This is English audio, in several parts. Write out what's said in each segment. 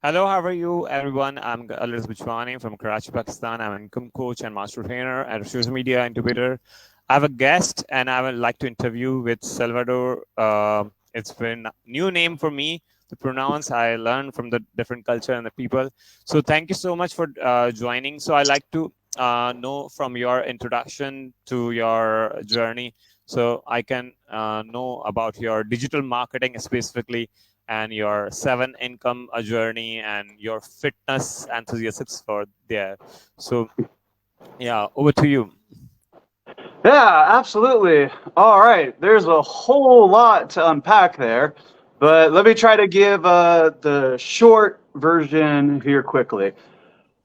Hello, how are you, everyone? I'm Ali Raza Panjwani from Karachi, Pakistan. I'm an income coach and master trainer and social media incubator. I have a guest, and I would like to interview with Salvador. It's been new name for me to pronounce. I learned from the different culture and the people. So thank you so much for joining. So I like to know from your introduction to your journey, so I can know about your digital marketing specifically and your seven income journey and your fitness enthusiasts for there. So yeah, over to you. Yeah, absolutely. All right. There's a whole lot to unpack there, but let me try to give the short version here quickly.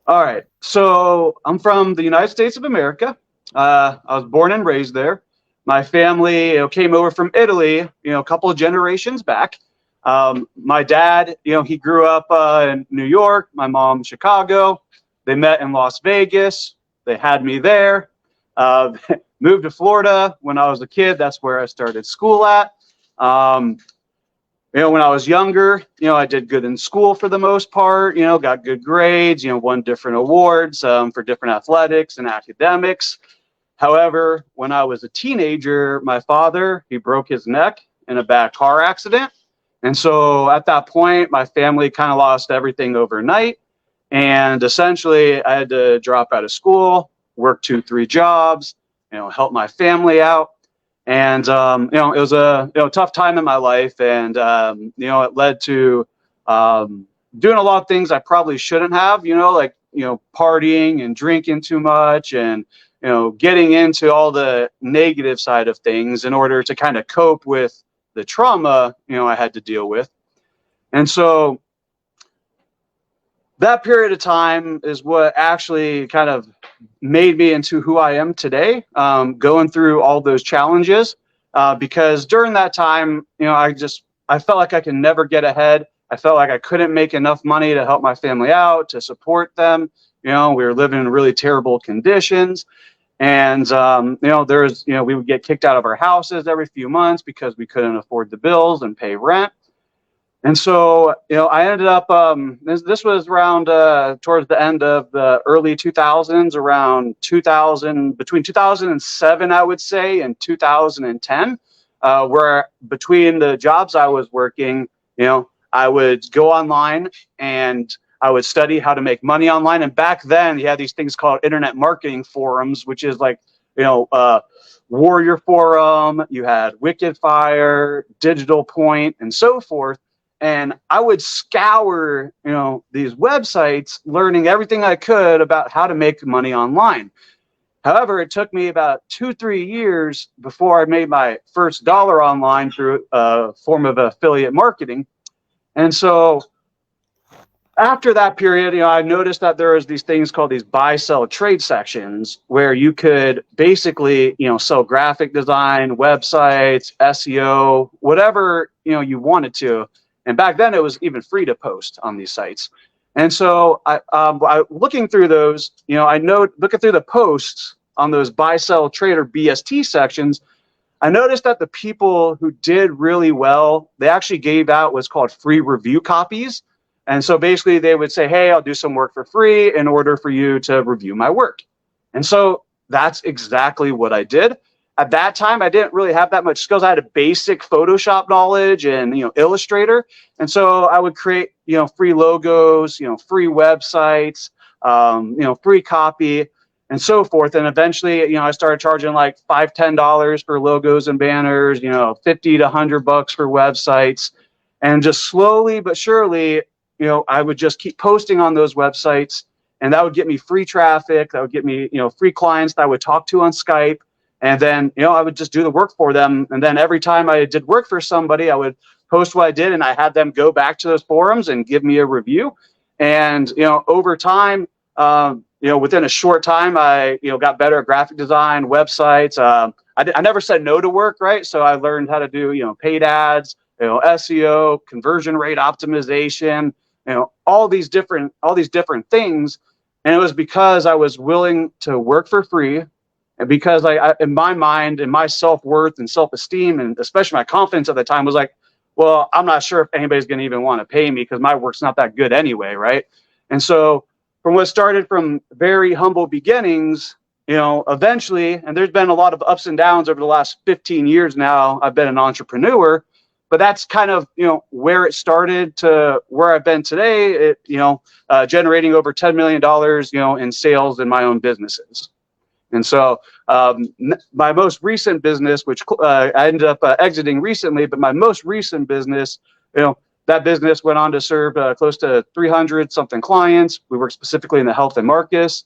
All right. So I'm from the United States of America. I was born and raised there. My family, came over from Italy, a couple of generations back. My dad, he grew up in New York. My mom, Chicago. They met in Las Vegas. They had me there. Uh, moved to Florida when I was a kid. That's where I started school at. Um, when I was younger, I did good in school for the most part, got good grades, won different awards for different athletics and academics. However, when I was a teenager, my father, he broke his neck in a bad car accident. And so at that point, my family kind of lost everything overnight. And essentially, I had to drop out of school, work 2, 3 jobs, help my family out. And it was a tough time in my life, and it led to doing a lot of things I probably shouldn't have. Like partying and drinking too much, and getting into all the negative side of things in order to kind of cope with the trauma I had to deal with. And so that period of time is what actually kind of made me into who I am today, going through all those challenges. Because during that time, I felt like I could never get ahead. I felt like I couldn't make enough money to help my family out, to support them. We were living in really terrible conditions. And, we would get kicked out of our houses every few months because we couldn't afford the bills and pay rent. And so, I ended up, this was around towards the end of the early 2000s, around 2000, between 2007, I would say, and 2010, where between the jobs I was working, I would go online and I would study how to make money online. And back then, you had these things called internet marketing forums, which is like, Warrior Forum, you had Wicked Fire, Digital Point, and so forth. And I would scour, these websites, learning everything I could about how to make money online. However, it took me about 2, 3 years before I made my first dollar online through a form of affiliate marketing. And so after that period, I noticed that there was these things called these buy, sell, trade sections where you could basically, sell graphic design, websites, SEO, whatever, you wanted to. And back then it was even free to post on these sites. And so I looking through those, looking through the posts on those buy, sell, trade, or BST sections, I noticed that the people who did really well, they actually gave out what's called free review copies. And so basically they would say, hey, I'll do some work for free in order for you to review my work. And so that's exactly what I did. At that time, I didn't really have that much skills. I had a basic Photoshop knowledge and, Illustrator. And so I would create, free logos, free websites, free copy and so forth. And eventually, I started charging like $5, $10 for logos and banners, 50 to $100 for websites. And just slowly but surely, I would just keep posting on those websites, and that would get me free traffic. That would get me, free clients that I would talk to on Skype. And then, I would just do the work for them. And then every time I did work for somebody, I would post what I did, and I had them go back to those forums and give me a review. And, over time, within a short time, I, got better at graphic design, websites. I never said no to work, right? So I learned how to do, paid ads, SEO, conversion rate optimization, all these different things. And it was because I was willing to work for free. And because I in my mind, and my self-worth and self-esteem, and especially my confidence at the time was like, well, I'm not sure if anybody's going to even want to pay me because my work's not that good anyway, right? And so from what started from very humble beginnings, eventually, and there's been a lot of ups and downs over the last 15 years now, I've been an entrepreneur, but that's kind of, where it started to where I've been today, generating over $10 million, in sales in my own businesses. And so my most recent business, which I ended up exiting recently, but my most recent business, that business went on to serve close to 300 something clients. We work specifically in the health and wellness,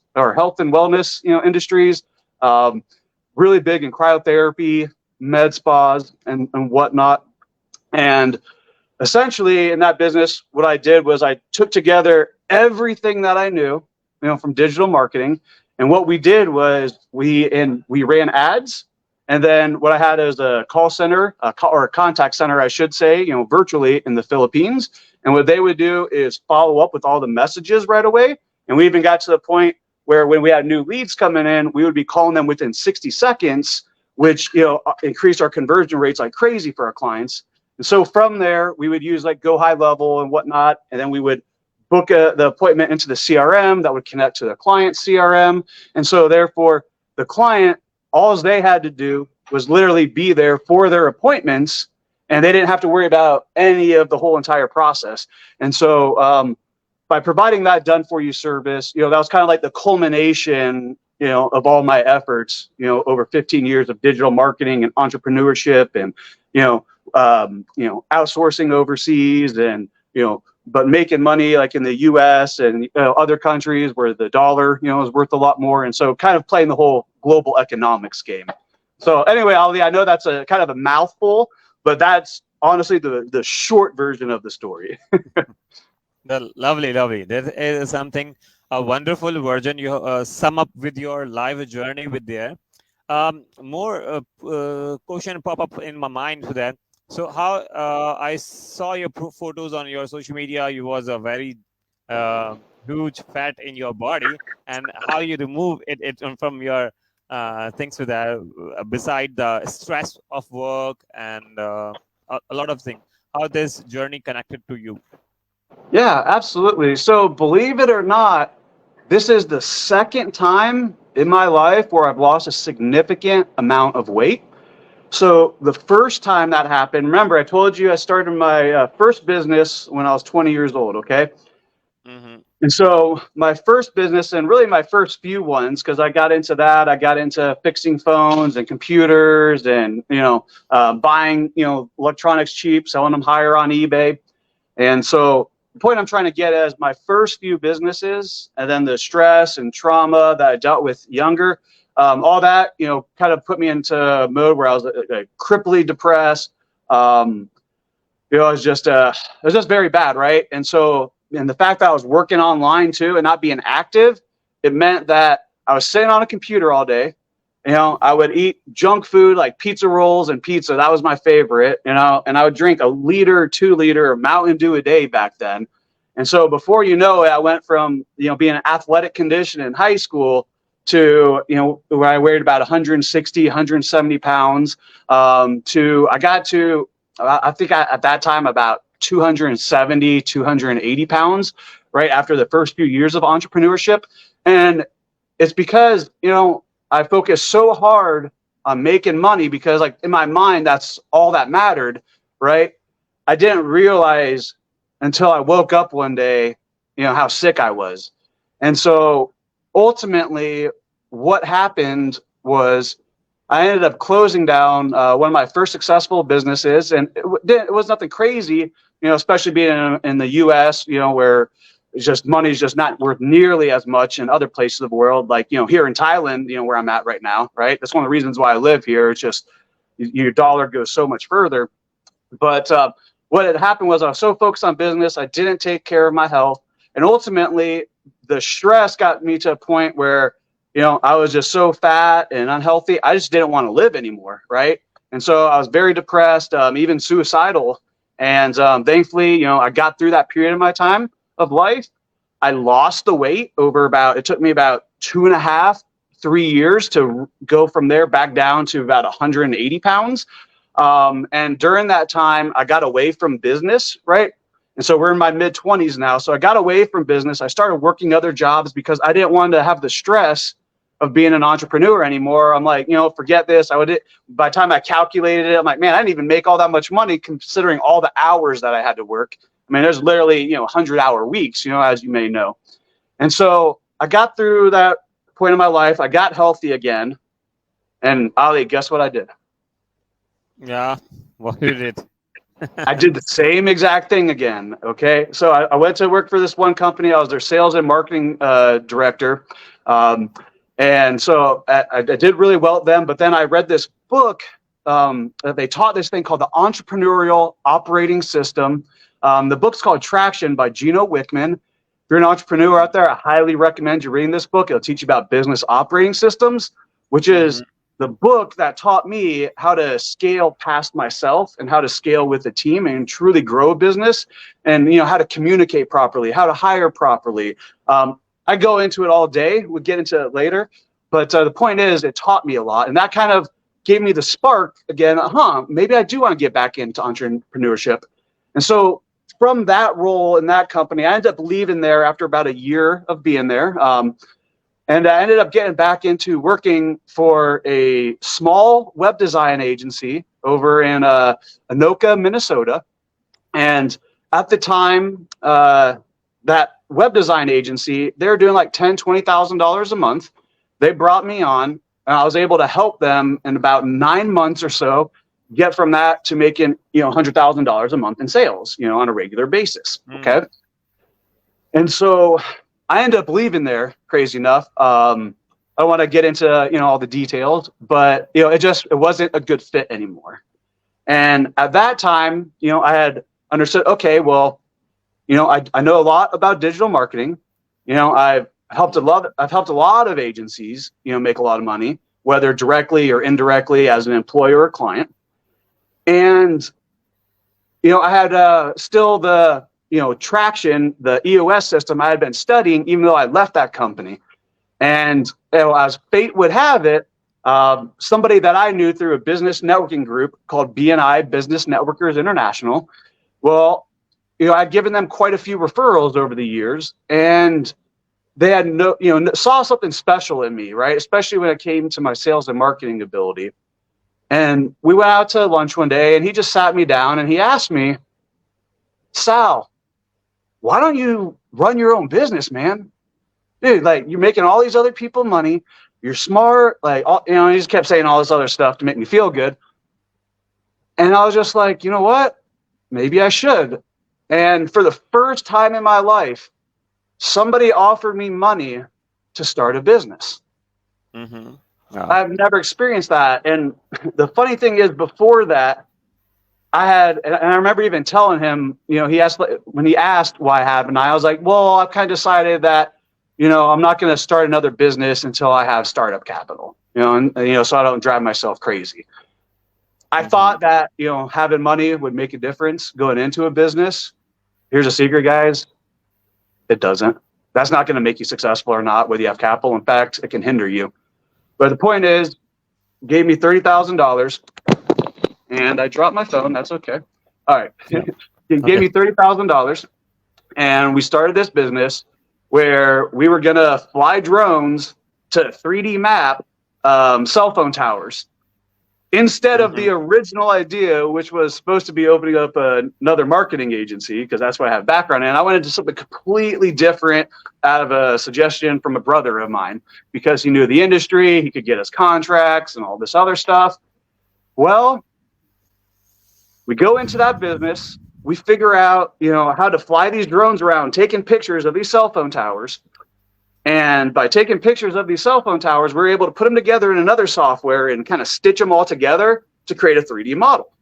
industries, really big in cryotherapy, med spas, and whatnot. And essentially in that business, what I did was I took together everything that I knew, from digital marketing. And what we did was we ran ads. And then what I had is a call center, or a contact center, I should say, virtually in the Philippines. And what they would do is follow up with all the messages right away. And we even got to the point where when we had new leads coming in, we would be calling them within 60 seconds, which, increased our conversion rates like crazy for our clients. And so from there, we would use like Go High Level and whatnot. And then we would book the appointment into the CRM that would connect to the client CRM. And so therefore, the client, all they had to do was literally be there for their appointments, and they didn't have to worry about any of the whole entire process. And so by providing that done for you service, that was kind of like the culmination, of all my efforts, over 15 years of digital marketing and entrepreneurship and, outsourcing overseas and, but making money like in the US and other countries where the dollar, is worth a lot more. And so kind of playing the whole global economics game. So anyway, Ali, I know that's a kind of a mouthful, but that's honestly the short version of the story. Lovely. That is something, a wonderful version. You sum up with your live journey with there. More question pop up in my mind for that. So how I saw your photos on your social media, you was a very huge fat in your body, and how you remove it from your things with that, beside the stress of work and a lot of things. How this journey connected to you? Yeah, absolutely. So believe it or not, this is the second time in my life where I've lost a significant amount of weight. So the first time that happened, remember, I told you I started my first business when I was 20 years old, okay? Mm-hmm. And so my first business, and really my first few ones, because I got into that, I got into fixing phones and computers and, buying, electronics cheap, selling them higher on eBay. And so the point I'm trying to get at is my first few businesses, and then the stress and trauma that I dealt with younger, all that, kind of put me into a mode where I was cripply depressed. It was just very bad, right? And so, and the fact that I was working online too and not being active, it meant that I was sitting on a computer all day. I would eat junk food like pizza rolls and pizza. That was my favorite, and I would drink 1 liter, 2 liter of Mountain Dew a day back then. And so before you know it, I went from, being an athletic condition in high school to, where I weighed about 160, 170 pounds, to I got to, I think at that time, about 270, 280 pounds, right after the first few years of entrepreneurship. And it's because, I focused so hard on making money because, like, in my mind, that's all that mattered, right? I didn't realize until I woke up one day, how sick I was. And so ultimately what happened was I ended up closing down one of my first successful businesses. And it was nothing crazy, especially being in the US, where it's just money's just not worth nearly as much in other places of the world, like, here in Thailand, where I'm at right now, right? That's one of the reasons why I live here. It's just your dollar goes so much further. But what had happened was I was so focused on business, I didn't take care of my health. And ultimately, the stress got me to a point where, I was just so fat and unhealthy. I just didn't want to live anymore, right? And so I was very depressed, even suicidal. And thankfully, I got through that period of my time of life. I lost the weight over it took me about 2.5, 3 years to go from there back down to about 180 pounds. And during that time, I got away from business, right? And so we're in my mid-20s now. So I got away from business. I started working other jobs because I didn't want to have the stress of being an entrepreneur anymore. I'm like, forget this. By the time I calculated it, I'm like, man, I didn't even make all that much money considering all the hours that I had to work. I mean, there's literally, 100-hour weeks, as you may know. And so I got through that point in my life. I got healthy again. And Ali, guess what I did? Yeah, what you did? I did the same exact thing again. Okay. So I went to work for this one company. I was their sales and marketing director. And so I did really well at them. But then I read this book that they taught this thing called the Entrepreneurial Operating System. The book's called Traction by Gino Wickman. If you're an entrepreneur out there, I highly recommend you reading this book. It'll teach you about business operating systems, which is the book that taught me how to scale past myself and how to scale with a team and truly grow a business, and how to communicate properly, how to hire properly. I go into it all day. We'll get into it later. But the point is, it taught me a lot. And that kind of gave me the spark again. Maybe I do want to get back into entrepreneurship. And so from that role in that company, I ended up leaving there after about a year of being there. And I ended up getting back into working for a small web design agency over in Anoka, Minnesota. And at the time, that web design agency, they're doing like $10,000, $20,000 a month. They brought me on, and I was able to help them in about 9 months or so get from that to making $100,000 a month in sales, on a regular basis. Okay. And so I ended up leaving there, crazy enough. I don't want to get into all the details, but it wasn't a good fit anymore. And at that time, I had understood, okay, well, I know a lot about digital marketing. I've helped a lot of agencies, make a lot of money, whether directly or indirectly as an employer or client. And I had still the Traction, the EOS system I had been studying, even though I left that company. And as fate would have it, somebody that I knew through a business networking group called BNI, Business Networkers International. Well, I'd given them quite a few referrals over the years, and they had saw something special in me, right? Especially when it came to my sales and marketing ability. And we went out to lunch one day, and he just sat me down and he asked me, Sal, why don't you run your own business, man? Dude, like, you're making all these other people money. You're smart. Like, he just kept saying all this other stuff to make me feel good. And I was just like, you know what? Maybe I should. And for the first time in my life, somebody offered me money to start a business. Mm-hmm. Oh. I've never experienced that. And the funny thing is, before that, and I remember even telling him, he asked why I haven't, I was like, well, I've kind of decided that, I'm not going to start another business until I have startup capital, and so I don't drive myself crazy. I thought that, having money would make a difference going into a business. Here's a secret, guys. It doesn't. That's not going to make you successful or not, whether you have capital. In fact, it can hinder you. But the point is, gave me $30,000, and I dropped my phone. That's okay. All right. Yeah. It gave me $30,000, and we started this business where we were going to fly drones to 3D map cell phone towers instead of the original idea, which was supposed to be opening up another marketing agency, because that's what I have background in. I went into something completely different out of a suggestion from a brother of mine, because he knew the industry, he could get us contracts and all this other stuff. Well, we go into that business, we figure out, how to fly these drones around, taking pictures of these cell phone towers. And by taking pictures of these cell phone towers, we're able to put them together in another software and kind of stitch them all together to create a 3D model.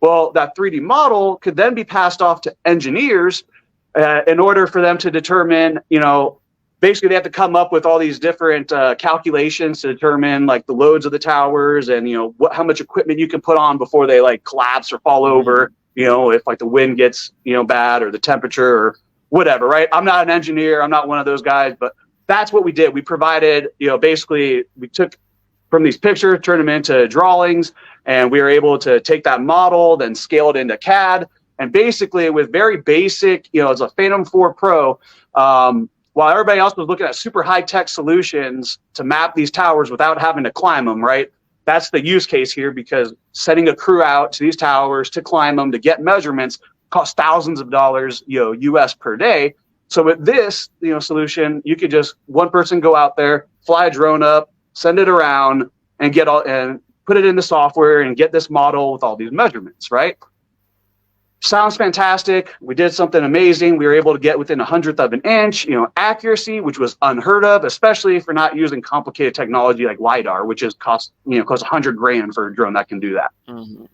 Well, that 3D model could then be passed off to engineers in order for them to determine, basically they have to come up with all these different calculations to determine like the loads of the towers and, how much equipment you can put on before they like collapse or fall over, if like the wind gets, bad, or the temperature or whatever, right? I'm not an engineer. I'm not one of those guys, but that's what we did. We provided, basically we took from these pictures, turn them into drawings, and we were able to take that model, then scale it into CAD. And basically with very basic, it's a Phantom 4 Pro, while everybody else was looking at super high-tech solutions to map these towers without having to climb them, right? That's the use case here, because sending a crew out to these towers to climb them, to get measurements, costs thousands of dollars, US per day. So with this, solution, you could just one person go out there, fly a drone up, send it around, and put it in the software and get this model with all these measurements, right? Sounds fantastic. We did something amazing. We were able to get within 100th of an inch, accuracy, which was unheard of, especially for not using complicated technology like LiDAR, which is cost $100,000 for a drone that can do that. Mm-hmm.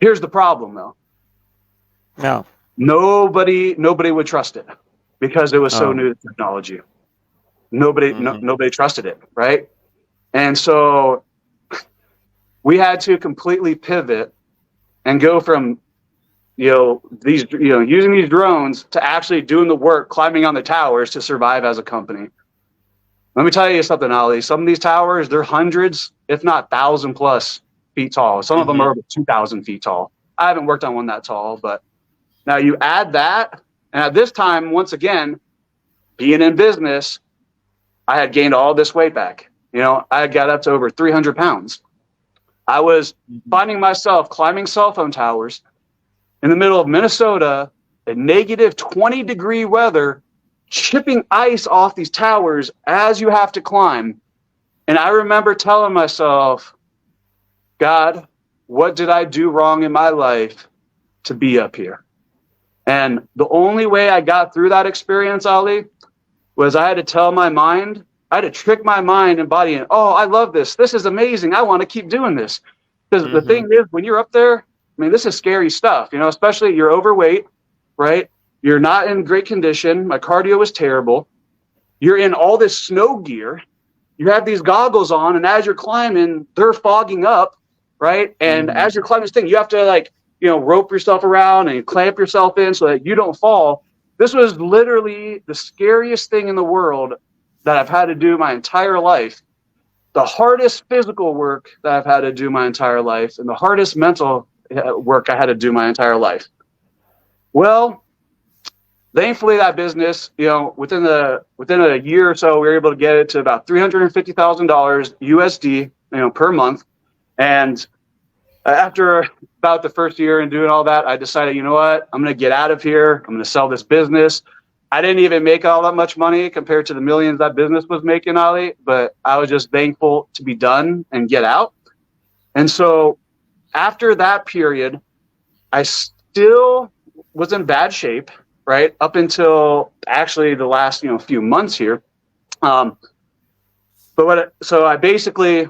Here's the problem, though. No. Nobody would trust it because it was so new to technology. Nobody trusted it, right? And so we had to completely pivot and go from using these drones to actually doing the work, climbing on the towers to survive as a company. Let me tell you something, Ali. Some of these towers, they're hundreds, if not 1,000+ feet tall. Some of them are over 2,000 feet tall. I haven't worked on one that tall, but now you add that, and at this time, once again, being in business, I had gained all this weight back. I got up to over 300 pounds. I was finding myself climbing cell phone towers in the middle of Minnesota at negative 20-degree weather, chipping ice off these towers as you have to climb. And I remember telling myself, God, what did I do wrong in my life to be up here? And the only way I got through that experience, Ali, was I had to tell my mind, I had to trick my mind and body in, oh, I love this. This is amazing. I want to keep doing this. Because the thing is, when you're up there, this is scary stuff, especially you're overweight, right? You're not in great condition. My cardio was terrible. You're in all this snow gear. You have these goggles on, and as you're climbing, they're fogging up, right? And as you're climbing this thing, you have to rope yourself around and clamp yourself in so that you don't fall. This was literally the scariest thing in the world that I've had to do my entire life. The hardest physical work that I've had to do my entire life, and the hardest mental work I had to do my entire life. Well, thankfully that business, within a year or so, we were able to get it to about $350,000 USD, per month. And after about the first year and doing all that, I decided, you know what, I'm going to get out of here. I'm going to sell this business. I didn't even make all that much money compared to the millions that business was making, Ali, but I was just thankful to be done and get out. And so after that period, I still was in bad shape, right? Up until actually the last, few months here. So I basically,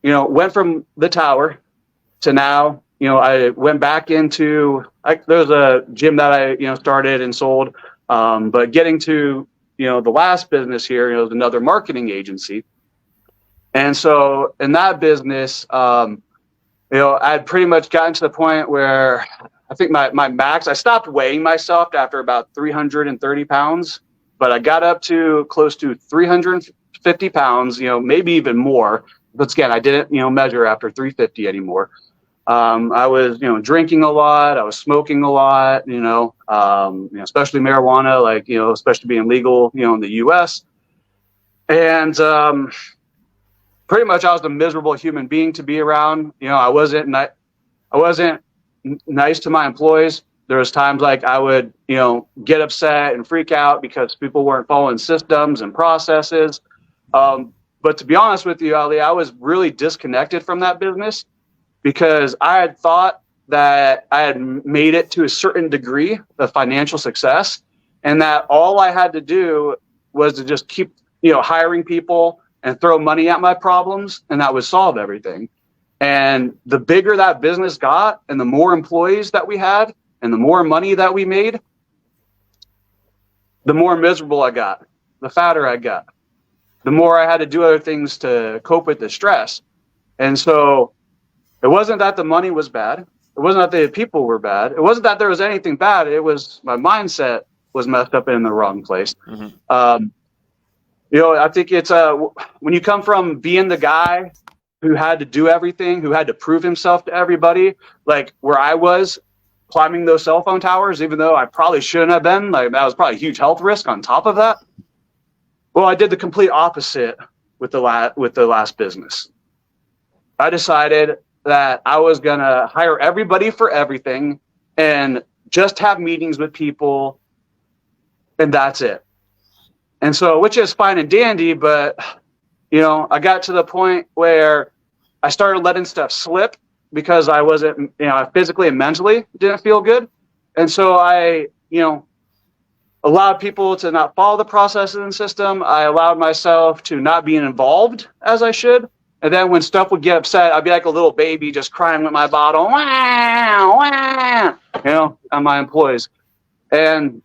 went from the tower to now, I went back into, there was a gym that I, started and sold. But getting to, the last business here, was another marketing agency. And so in that business, I'd pretty much gotten to the point where I think my max, I stopped weighing myself after about 330 pounds, but I got up to close to 350 pounds, maybe even more. But again, I didn't, measure after 350 anymore. I was, drinking a lot. I was smoking a lot, especially marijuana, especially being legal, in the US. And pretty much I was a miserable human being to be around. I wasn't nice to my employees. There was times like I would, get upset and freak out because people weren't following systems and processes. But to be honest with you, Ali, I was really disconnected from that business because I had thought that I had made it to a certain degree of financial success, and that all I had to do was to just keep, hiring people and throw money at my problems, and that would solve everything. And the bigger that business got, and the more employees that we had, and the more money that we made, the more miserable I got, the fatter I got, the more I had to do other things to cope with the stress. And so it wasn't that the money was bad. It wasn't that the people were bad. It wasn't that there was anything bad. It was my mindset was messed up in the wrong place. Mm-hmm. I think it's when you come from being the guy who had to do everything, who had to prove himself to everybody, like where I was climbing those cell phone towers, even though I probably shouldn't have been. Like that was probably a huge health risk on top of that. Well, I did the complete opposite with the last business. I decided that I was gonna hire everybody for everything and just have meetings with people, and that's it. And so, which is fine and dandy, but I got to the point where I started letting stuff slip because I wasn't, physically and mentally didn't feel good. And so I, allowed people to not follow the process in the system. I allowed myself to not be involved as I should. And then when stuff would get upset, I'd be like a little baby just crying with my bottle, wah, wah, on my employees. And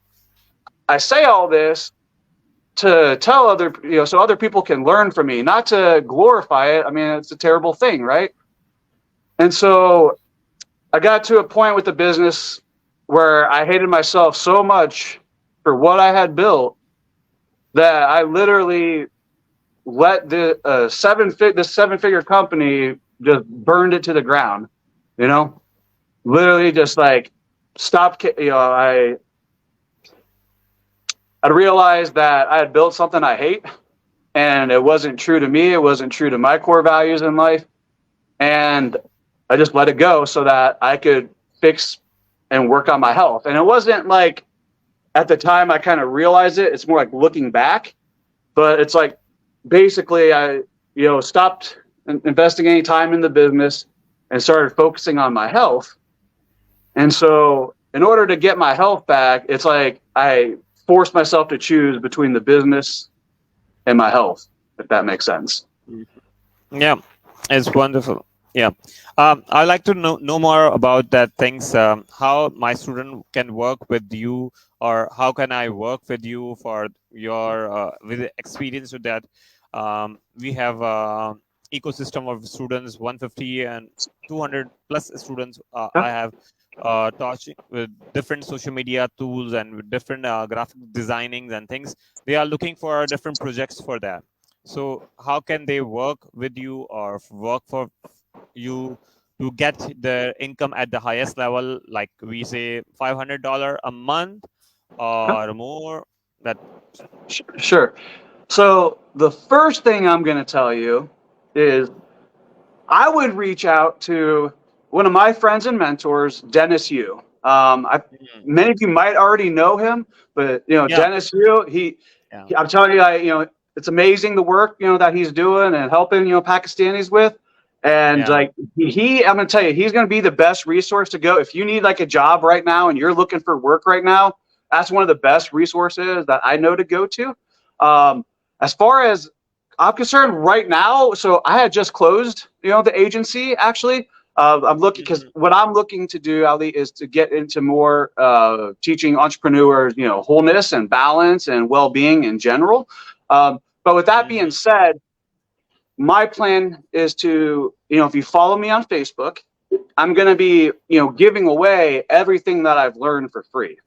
I say all this to tell other, so other people can learn from me, not to glorify it. I mean, it's a terrible thing, right? And so I got to a point with the business where I hated myself so much for what I had built that I literally let the seven-figure company just burned it to the ground, literally just like stopped. I realized that I had built something I hate, and it wasn't true to me. It wasn't true to my core values in life, and I just let it go so that I could fix and work on my health. And it wasn't like at the time I kind of realized it. It's more like looking back, but it's like basically I, stopped investing any time in the business and started focusing on my health. And so in order to get my health back, it's like I forced myself to choose between the business and my health, if that makes sense. Yeah, it's wonderful. Yeah. I'd like to know more about that things, how my student can work with you, or how can I work with you for your with experience with that. We have ecosystem of students, 150 and 200 plus students. I have touched with different social media tools and with different graphic designing and things. They are looking for different projects for that. So how can they work with you or work for you to get the income at the highest level, like we say $500 a month or more? That Sure. So the first thing I'm going to tell you is I would reach out to one of my friends and mentors, Dennis Yu. Many of you might already know him, but Dennis Yu, I'm telling you, it's amazing the work that he's doing and helping Pakistanis with. And like I'm going to tell you, he's going to be the best resource to go if you need like a job right now and you're looking for work right now. That's one of the best resources that I know to go to. As far as I'm concerned right now, so I had just closed, the agency actually. I'm looking because what I'm looking to do, Ali, is to get into more teaching entrepreneurs, wholeness and balance and well-being in general. But with that being said, my plan is to, if you follow me on Facebook, I'm going to be, giving away everything that I've learned for free.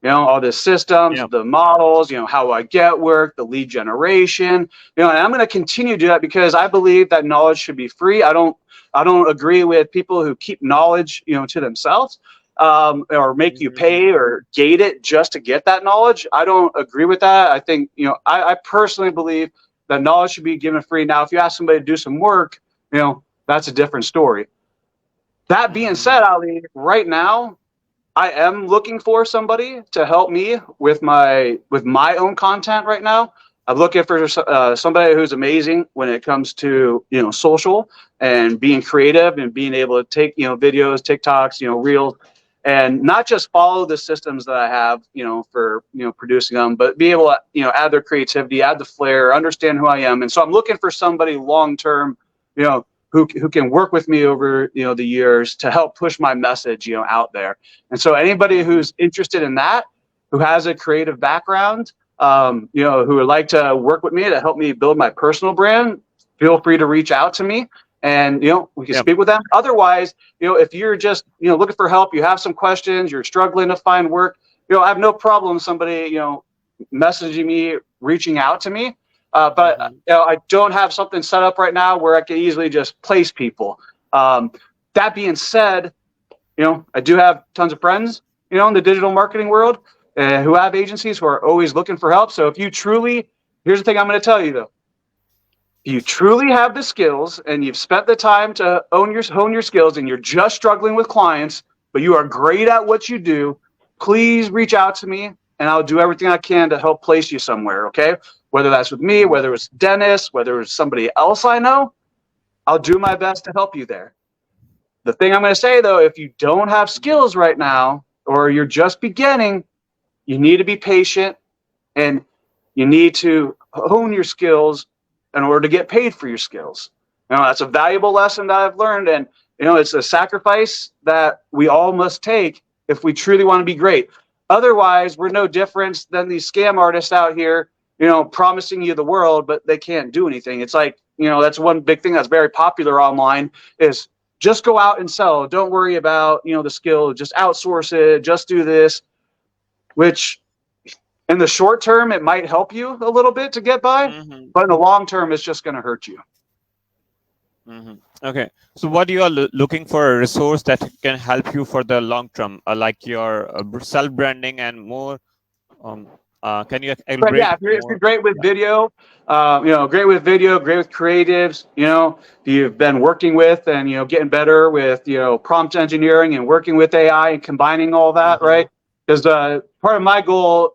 All the systems, the models, how I get work, the lead generation, and I'm going to continue to do that because I believe that knowledge should be free. I don't agree with people who keep knowledge, to themselves, or make you pay or gate it just to get that knowledge. I don't agree with that. I think, I personally believe that knowledge should be given free. Now, if you ask somebody to do some work, that's a different story. That being said, Ali, right now, I am looking for somebody to help me with my own content right now. I'm looking for somebody who's amazing when it comes to social and being creative and being able to take videos, TikToks, reels, and not just follow the systems that I have for producing them, but be able to add their creativity, add the flair, understand who I am. And so I'm looking for somebody long term, who can work with me over the years to help push my message out there. And so anybody who's interested in that, who has a creative background, who would like to work with me to help me build my personal brand, feel free to reach out to me and we can speak with them. Otherwise, if you're just looking for help, you have some questions, you're struggling to find work, I have no problem somebody messaging me, reaching out to me. But Mm-hmm. I don't have something set up right now where I can easily just place people. That being said, I do have tons of friends, in the digital marketing world who have agencies who are always looking for help. So if you truly, here's the thing I'm going to tell you though. If you truly have the skills and you've spent the time to hone your skills and you're just struggling with clients, but you are great at what you do, please reach out to me and I'll do everything I can to help place you somewhere. Okay. Whether that's with me, whether it's Dennis, whether it's somebody else I know, I'll do my best to help you there. The thing I'm going to say though, if you don't have skills right now or you're just beginning, you need to be patient and you need to hone your skills in order to get paid for your skills. That's a valuable lesson that I've learned. And, it's a sacrifice that we all must take if we truly want to be great. Otherwise, we're no different than these scam artists out here, promising you the world, but they can't do anything. It's like, that's one big thing that's very popular online is just go out and sell. Don't worry about, the skill, just outsource it, just do this, which in the short term, it might help you a little bit to get by, Mm-hmm. but in the long term, it's just going to hurt you. Mm-hmm. Okay. So what you are looking for a resource that can help you for the long term, like your self-branding and more. Um, can you But elaborate yeah, if you're more? great with Yeah. video, great with video, great with creatives, you've been working with and, getting better with, prompt engineering and working with AI and combining all that, Mm-hmm. right? Because part of my goal,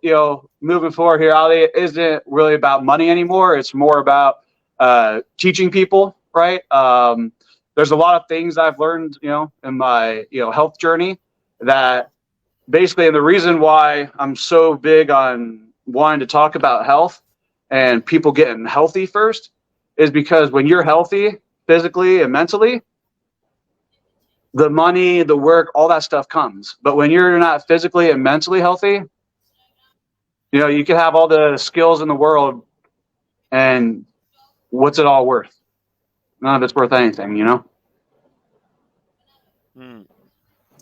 moving forward here, Ali, isn't really about money anymore. It's more about teaching people, right? There's a lot of things I've learned, in my, health journey that basically, and the reason why I'm so big on wanting to talk about health and people getting healthy first is because when you're healthy physically and mentally, the money, the work, all that stuff comes. But when you're not physically and mentally healthy, you can have all the skills in the world and what's it all worth? None of it's worth anything. Mm.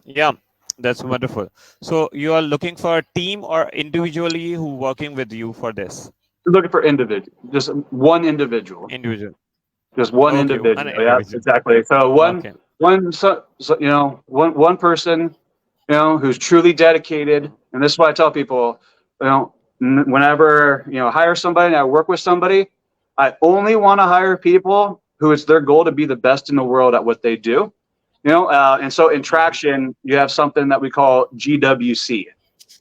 Yeah, that's wonderful. So you are looking for a team or individually who working with you for this? Looking for individual, just one individual. Individual. Just one Okay, an individual. Yeah, individual. exactly. So Okay. one person, who's truly dedicated. And this is what I tell people, whenever, hire somebody and I work with somebody, I only want to hire people who it's their goal to be the best in the world at what they do. And so in Mm-hmm. traction, you have something that we call GWC. It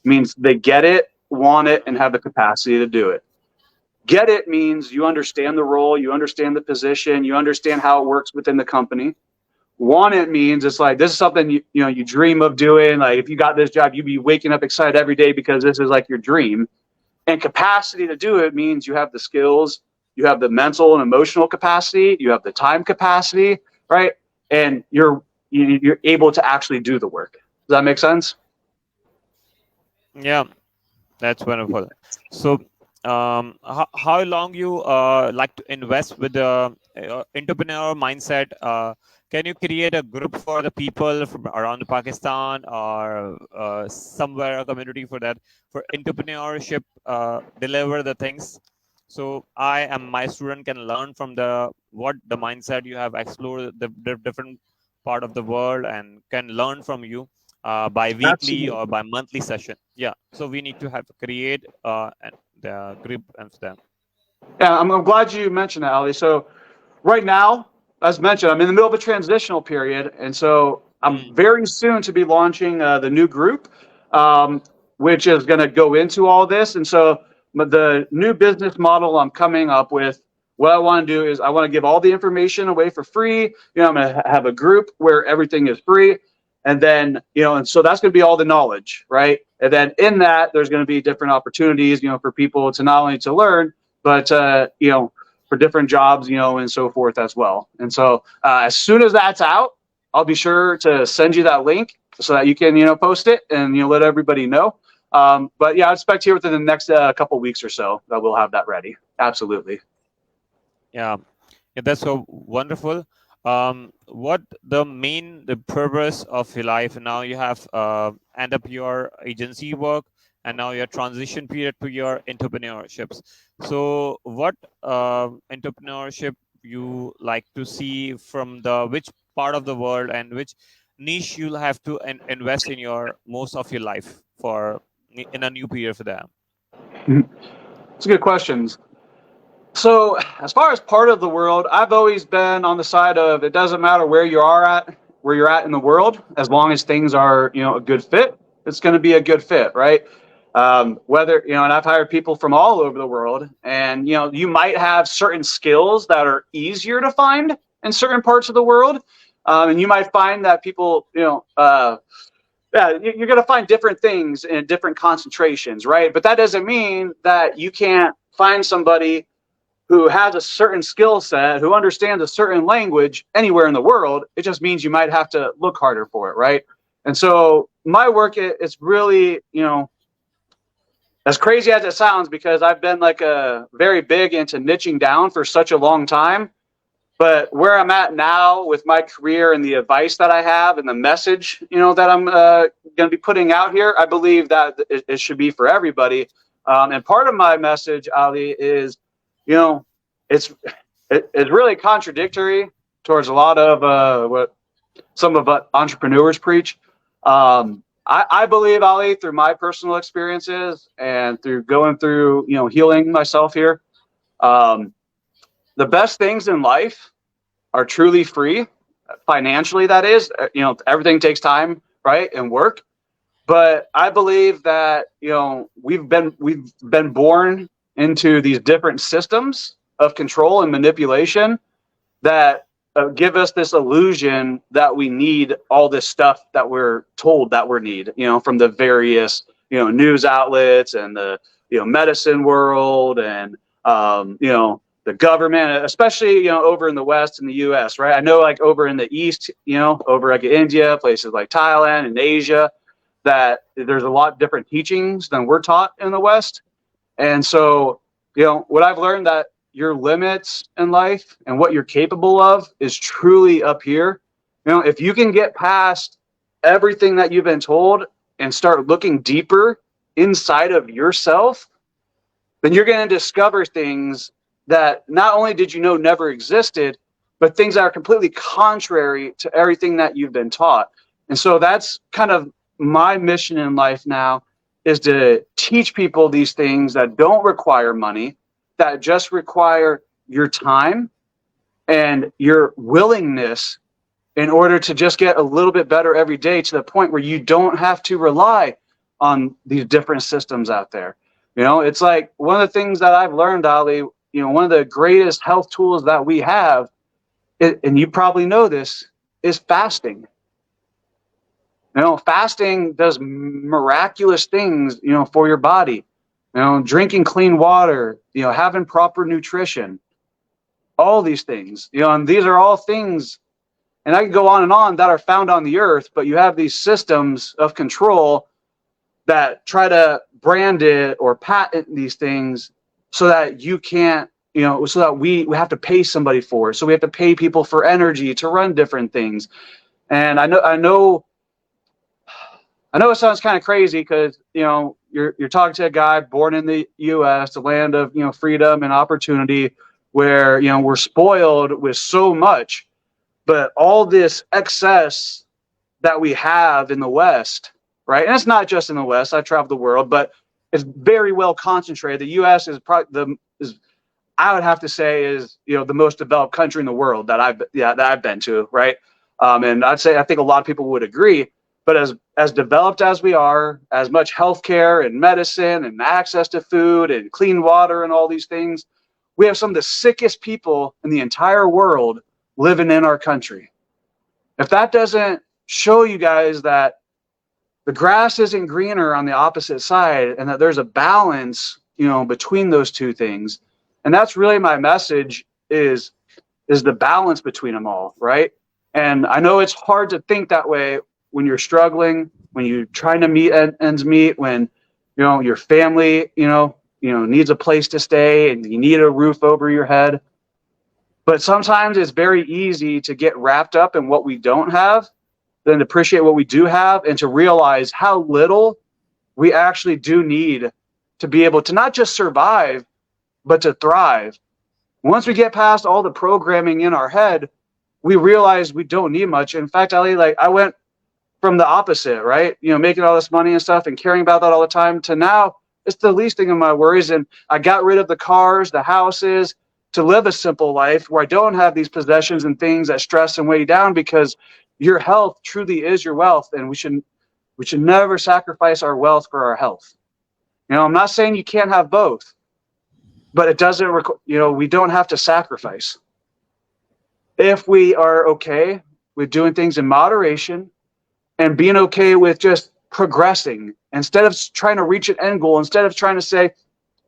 means they get it, want it, and have the capacity to do it. Get it means you understand the role, you understand the position, you understand how it works within the company. Want it means it's like this is something you dream of doing. Like if you got this job, you'd be waking up excited every day because this is like your dream. And capacity to do it means you have the skills, you have the mental and emotional capacity, you have the time capacity, right? And you're able to actually do the work. Does that make sense? Yeah, that's wonderful. So, how long you like to invest with the entrepreneur mindset? Can you create a group for the people from around Pakistan or somewhere a community for that for entrepreneurship? Deliver the things. So my student can learn from what the mindset you have explored the different part of the world and can learn from you by weekly Absolutely. or by monthly session. Yeah. So we need to have create the group and them. Yeah, I'm glad you mentioned that, Ali. So right now, as mentioned, I'm in the middle of a transitional period, and so I'm Mm. very soon to be launching the new group, which is going to go into all this. And so the new business model I'm coming up with, what I want to do is I want to give all the information away for free. I'm going to have a group where everything is free. And then, and so that's going to be all the knowledge, right? And then in that, there's going to be different opportunities, for people to not only to learn, but, for different jobs, and so forth as well. And so as soon as that's out, I'll be sure to send you that link so that you can, post it and, let everybody know. But yeah, I expect here within the next couple weeks or so that we'll have that ready. Absolutely. Yeah. Yeah, that's so wonderful. What the purpose of your life now? You have end up your agency work, and now your transition period to your entrepreneurships. So what entrepreneurship you like to see from the which part of the world, and which niche you'll have to invest in your most of your life for in a new period for them? It's a good questions. So as far as part of the world, I've always been on the side of it doesn't matter where you're at in the world, as long as things are, a good fit, it's going to be a good fit, right? Whether, and I've hired people from all over the world, and, you might have certain skills that are easier to find in certain parts of the world. And you might find that people, yeah, you're going to find different things in different concentrations, right? But that doesn't mean that you can't find somebody who has a certain skill set, who understands a certain language anywhere in the world. It just means you might have to look harder for it, right? And so my work is really, as crazy as it sounds, because I've been like a very big into niching down for such a long time. But where I'm at now with my career and the advice that I have and the message, that I'm going to be putting out here, I believe that it should be for everybody. And part of my message, Ali, is, it's really contradictory towards a lot of what some of entrepreneurs preach. I believe, Ali, through my personal experiences and through going through, healing myself here, the best things in life are truly free, financially, that is. Everything takes time, right, and work. But I believe that, we've been born into these different systems of control and manipulation that give us this illusion that we need all this stuff that we're told that we need, from the various, news outlets and the, medicine world and, the government, especially, over in the West in the US, right? I know like over in the East, over like India, places like Thailand and Asia, that there's a lot of different teachings than we're taught in the West. And so, what I've learned that your limits in life and what you're capable of is truly up here. If you can get past everything that you've been told and start looking deeper inside of yourself, then you're going to discover things that not only did you know never existed, but things that are completely contrary to everything that you've been taught. And so that's kind of my mission in life now, is to teach people these things that don't require money, that just require your time and your willingness in order to just get a little bit better every day, to the point where you don't have to rely on these different systems out there. It's like one of the things that I've learned, Ali, one of the greatest health tools that we have, and you probably know this, is fasting. Fasting does miraculous things, for your body. Drinking clean water, having proper nutrition, all these things, and these are all things, and I can go on that are found on the earth, but you have these systems of control that try to brand it or patent these things so that you can't, so that we have to pay somebody for it. So we have to pay people for energy to run different things. And I know it sounds kind of crazy because, you're talking to a guy born in the U.S., the land of, freedom and opportunity, where, we're spoiled with so much, but all this excess that we have in the West, right? And it's not just in the West. I've traveled the world, but it's very well concentrated. The U.S. is probably I would have to say is, the most developed country in the world that I've been to, right? And I think a lot of people would agree. But as developed as we are, as much healthcare and medicine and access to food and clean water and all these things, we have some of the sickest people in the entire world living in our country. If that doesn't show you guys that the grass isn't greener on the opposite side, and that there's a balance, between those two things, and that's really my message, is the balance between them all, right? And I know it's hard to think that way when you're struggling, when you're trying to meet ends meet, when your family needs a place to stay and you need a roof over your head. But sometimes it's very easy to get wrapped up in what we don't have than to appreciate what we do have, and to realize how little we actually do need to be able to not just survive, but to thrive. Once we get past all the programming in our head, we realize we don't need much. In fact, Ali, like I went from the opposite, right? You know, making all this money and stuff and caring about that all the time to now it's the least thing of my worries. And I got rid of the cars, the houses, to live a simple life where I don't have these possessions and things that stress and weigh you down, because your health truly is your wealth. And we should never sacrifice our wealth for our health. You know, I'm not saying you can't have both, but it doesn't, we don't have to sacrifice. If we are okay with doing things in moderation and being okay with just progressing, instead of trying to reach an end goal, instead of trying to say,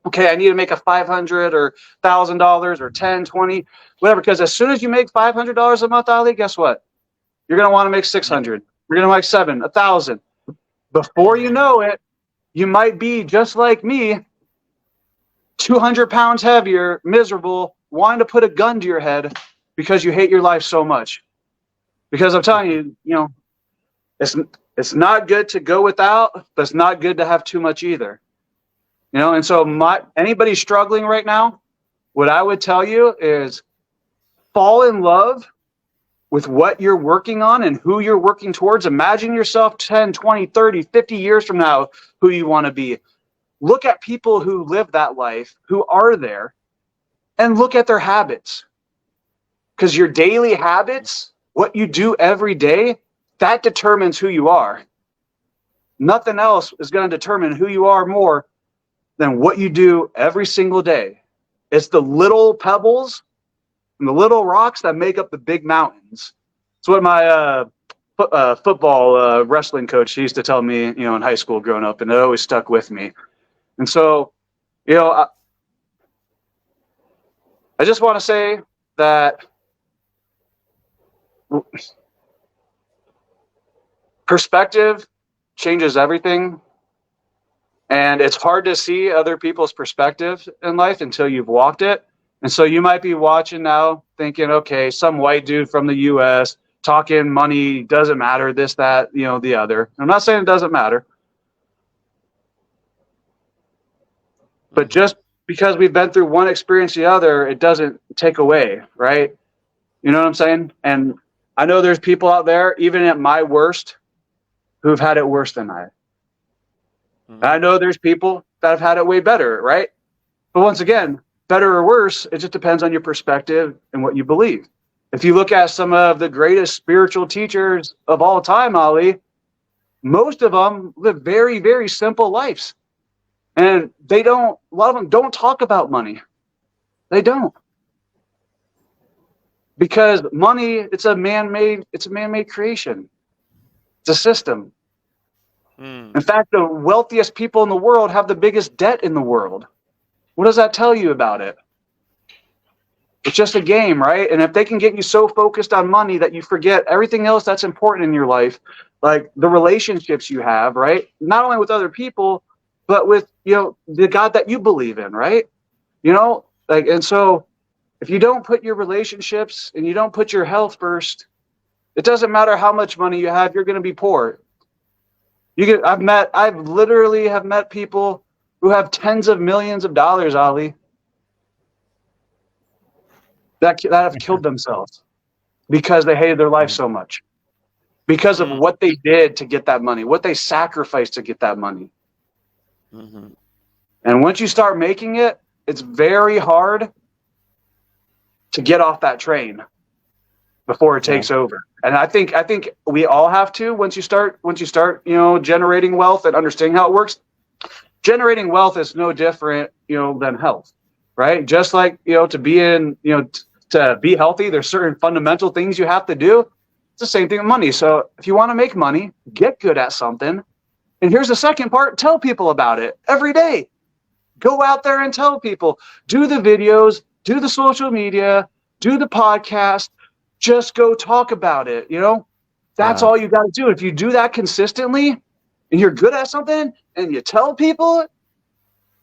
okay, I need to make a $500 or $1,000 or 10, 20, whatever. Because as soon as you make $500 a month, Ali, guess what? You're going to want to make 600. You're going to make 7, 1,000. Before you know it, you might be just like me, 200 pounds heavier, miserable, wanting to put a gun to your head because you hate your life so much. Because I'm telling you, you know, it's not good to go without, but it's not good to have too much either. You know, and so anybody struggling right now, what I would tell you is fall in love with what you're working on and who you're working towards. Imagine yourself 10, 20, 30, 50 years from now, who you want to be. Look at people who live that life, who are there, and look at their habits. Because your daily habits, what you do every day, that determines who you are. Nothing else is going to determine who you are more than what you do every single day. It's the little pebbles and the little rocks that make up the big mountains. It's what my football wrestling coach used to tell me, you know, in high school growing up, and it always stuck with me. And so, you know, I just want to say that perspective changes everything. And it's hard to see other people's perspective in life until you've walked it. And so you might be watching now thinking, okay, some white dude from the US talking money doesn't matter, this, that, you know, the other. I'm not saying it doesn't matter. But just because we've been through one experience or the other, it doesn't take away, right? You know what I'm saying? And I know there's people out there, even at my worst, who've had it worse than I. I know there's people that have had it way better, right? But once again, better or worse, it just depends on your perspective and what you believe. If you look at some of the greatest spiritual teachers of all time, Ali, most of them live very, very simple lives. And a lot of them don't talk about money. They don't. Because money, it's a man-made creation. It's a system. In fact, the wealthiest people in the world have the biggest debt in the world. What does that tell you about it? It's just a game, right? And if they can get you so focused on money that you forget everything else that's important in your life, like the relationships you have, right? Not only with other people, but with, you know, the God that you believe in, right? You know, like, and so if you don't put your relationships and you don't put your health first, it doesn't matter how much money you have, you're going to be poor. I've literally have met people who have tens of millions of dollars, Ali, that have killed themselves because they hated their life so much, because of what they did to get that money, what they sacrificed to get that money. And once you start making it, it's very hard to get off that train before it takes over. And I think we all have to, once you start, you know, generating wealth and understanding how it works. Generating wealth is no different, you know, than health, right? Just like, you know, to be healthy, there's certain fundamental things you have to do. It's the same thing with money. So if you want to make money, get good at something. And here's the second part, tell people about it every day. Go out there and tell people, do the videos, do the social media, do the podcast. Just go talk about it, you know? That's all you got to do. If you do that consistently and you're good at something and you tell people,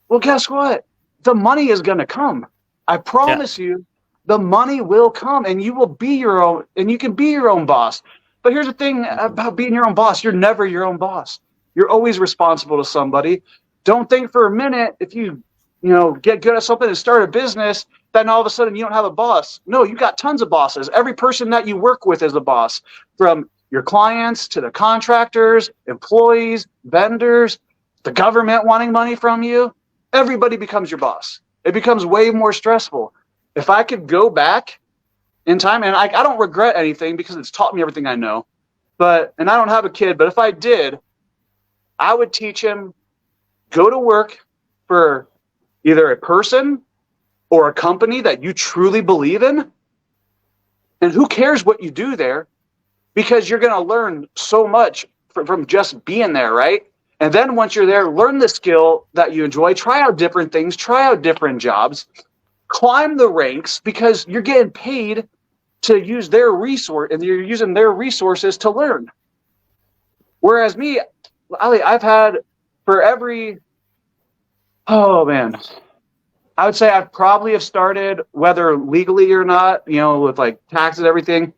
well, guess what? The money is going to come. I promise you, the money will come and you will be your own, and you can be your own boss. But here's the thing about being your own boss. You're never your own boss. You're always responsible to somebody. Don't think for a minute if you get good at something and start a business, then all of a sudden you don't have a boss. No, you got tons of bosses. Every person that you work with is a boss, from your clients to the contractors, employees, vendors, the government wanting money from you. Everybody becomes your boss. It becomes way more stressful. If I could go back in time, and I don't regret anything because it's taught me everything I know, and I don't have a kid, but if I did, I would teach him, go to work for either a person or a company that you truly believe in. And who cares what you do there? Because you're going to learn so much from just being there, right? And then once you're there, learn the skill that you enjoy, try out different things, try out different jobs, climb the ranks, because you're getting paid to use their resource, and you're using their resources to learn. Whereas me, Ali, I've had for every, I would say I probably have started, whether legally or not, with like taxes, everything,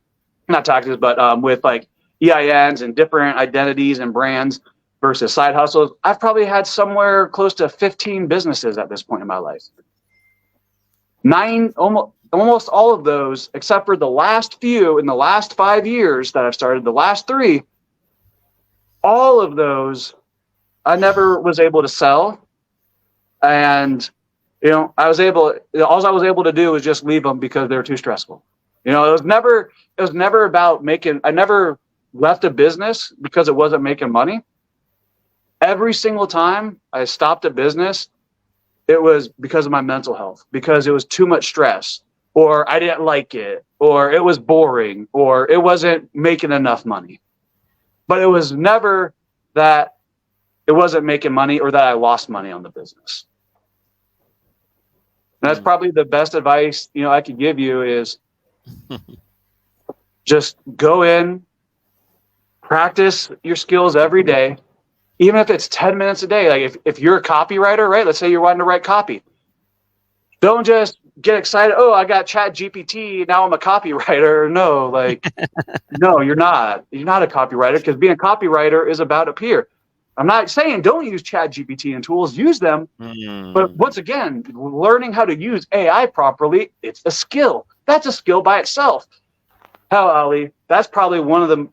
not taxes, but with like EINs and different identities and brands versus side hustles. I've probably had somewhere close to 15 businesses at this point in my life. Almost all of those, except for the last few in the last 5 years that I've started, the last 3, all of those I never was able to sell. And all I was able to do was just leave them because they were too stressful. It was never about making. I never left a business because it wasn't making money. Every single time I stopped a business, it was because of my mental health, because it was too much stress, or I didn't like it, or it was boring, or it wasn't making enough money. But it was never that it wasn't making money or that I lost money on the business. And that's probably the best advice, I could give you is just go in, practice your skills every day, even if it's 10 minutes a day. Like if you're a copywriter, right? Let's say you're wanting to write copy. Don't just get excited. Oh, I got Chat GPT. Now I'm a copywriter. No, no, you're not. You're not a copywriter, because being a copywriter is about up here. I'm not saying don't use Chat GPT and tools. Use them. But once again, learning how to use AI properly, it's a skill. That's a skill by itself. Hell, Ali, that's probably one of the,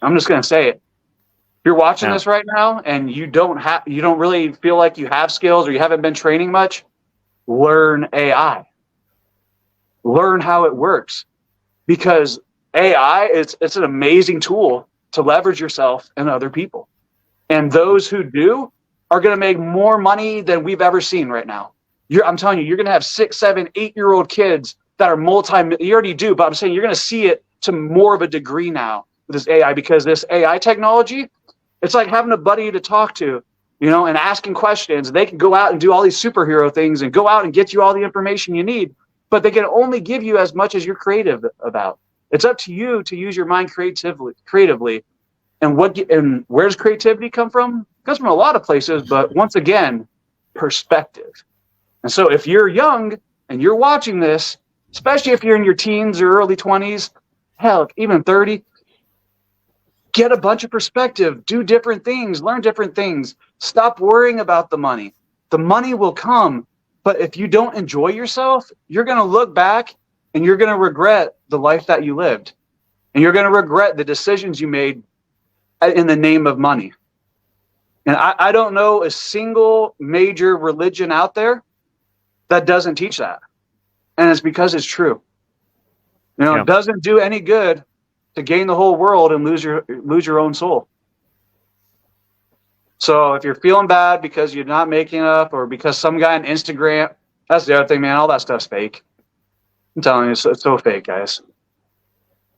I'm just going to say it. If you're watching this right now and you don't really feel like you have skills or you haven't been training much, learn AI. Learn how it works, because AI it's an amazing tool to leverage yourself and other people. And those who do are going to make more money than we've ever seen right now. I'm telling you, you're going to have 6, 7, 8-year-old kids that are you already do, but I'm saying you're going to see it to more of a degree now with this AI, because this AI technology, it's like having a buddy to talk to, and asking questions. They can go out and do all these superhero things and go out and get you all the information you need, but they can only give you as much as you're creative about. It's up to you to use your mind creatively. And where does creativity come from? It comes from a lot of places, but once again, perspective. And so if you're young and you're watching this, especially if you're in your teens or early 20s, hell, even 30, get a bunch of perspective, do different things, learn different things. Stop worrying about the money. The money will come, but if you don't enjoy yourself, you're going to look back and you're going to regret the life that you lived. And you're going to regret the decisions you made in the name of money. And I don't know a single major religion out there that doesn't teach that. And it's because it's true. It doesn't do any good to gain the whole world and lose your own soul. So if you're feeling bad because you're not making enough, or because some guy on Instagram, that's the other thing, man, all that stuff's fake. I'm telling you, it's so fake, guys.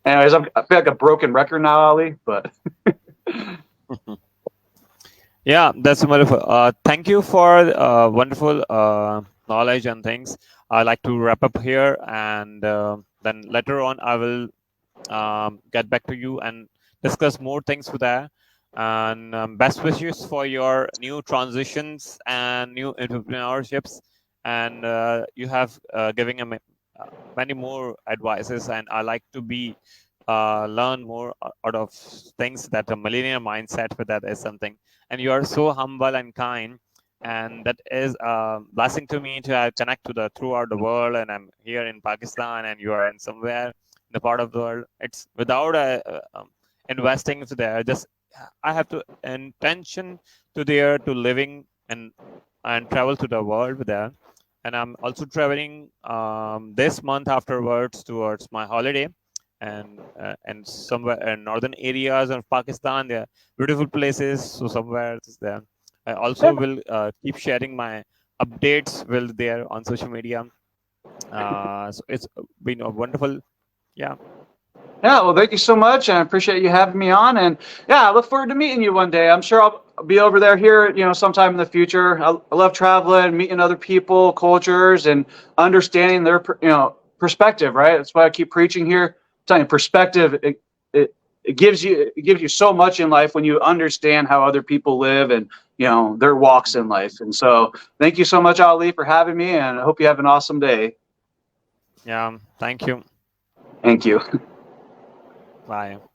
Anyways, I feel like a broken record now, Ali, but yeah, that's wonderful. Thank you for wonderful knowledge and things. I'd like to wrap up here, and then later on I will get back to you and discuss more things with that. And best wishes for your new transitions and new entrepreneurships. And you have giving many more advices, and I like to be learn more out of things that a millennial mindset with that is something. And you are so humble and kind, and that is a blessing to me to connect to the throughout the world. And I'm here in Pakistan, and you are in somewhere in the part of the world. It's without investing to there. Just I have to intention to there to living and travel to the world with there. And I'm also traveling this month afterwards towards my holiday, and somewhere in northern areas of Pakistan. There are beautiful places. So somewhere it's there. I also will keep sharing my updates will there on social media. So it's been a wonderful, yeah. Yeah, well, thank you so much, and I appreciate you having me on. And yeah, I look forward to meeting you one day. I'm sure I'll be over there here, sometime in the future. I love traveling, meeting other people, cultures, and understanding their, perspective. Right? That's why I keep preaching here. I'm telling you, perspective. It gives you so much in life when you understand how other people live and their walks in life. And so, thank you so much, Ali, for having me, and I hope you have an awesome day. Yeah, thank you. Thank you. Bye.